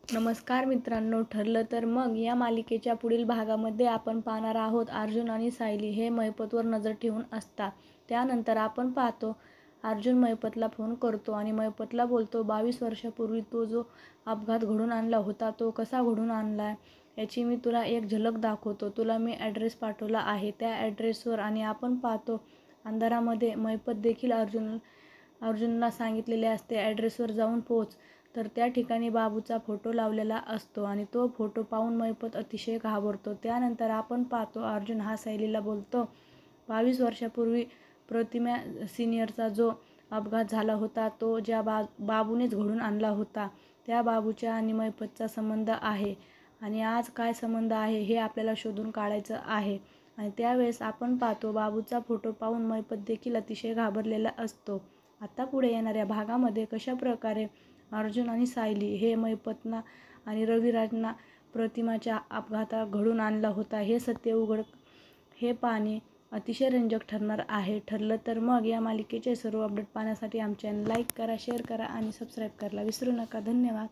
नमस्कार मित्रांनो, ठरलं तर मग या मालिकेच्या पुढील भागामध्ये आपण पाहणार आहोत अर्जुन आणि सायली हे महिपतवर नजर ठेवून असतात. त्यानंतर आपण पाहतो अर्जुन महिपतला फोन करतो आणि महिपतला बोलतो, 22 वर्षापूर्वी तो जो अपघात घडून आणला होता तो कसा घडून आणला याची मी तुला एक झलक दाखवतो. तुला मी ॲड्रेस पाठवला आहे त्या ॲड्रेसवर. आणि आपण पाहतो अंधारामध्ये महिपत देखील अर्जुनला सांगितलेले असते ॲड्रेसवर जाऊन पोच. तर त्या ठिकाणी बाबूचा फोटो लावलेला असतो आणि तो फोटो पाहून महिपत अतिशय घाबरतो. त्यानंतर आपण पाहतो अर्जुन हा सायलीला बोलतो, 22 वर्षापूर्वी प्रतिमा सिनियरचा जो अपघात झाला होता तो ज्या बाबूनेच घडून आणला होता त्या बाबूच्या आणि महिपतचा संबंध आहे आणि आज काय संबंध आहे हे आपल्याला शोधून काढायचं आहे. आणि त्यावेळेस आपण पाहतो बाबूचा फोटो पाहून महिपत देखील अतिशय घाबरलेला असतो. आता पुढे येणाऱ्या भागामध्ये कशा प्रकारे अर्जुन आणि सायली हे महिपतना आणि रविराजना प्रतिमाच्या अपघातात घडून आणला होता हे सत्य उघड हे पाहणे अतिशय रंजक ठरणार आहे. ठरलं तर मग या मालिकेचे सर्व अपडेट पाहण्यासाठी आमचे चॅनल लाईक करा, शेअर करा आणि सबस्क्राईब करायला विसरू नका. धन्यवाद.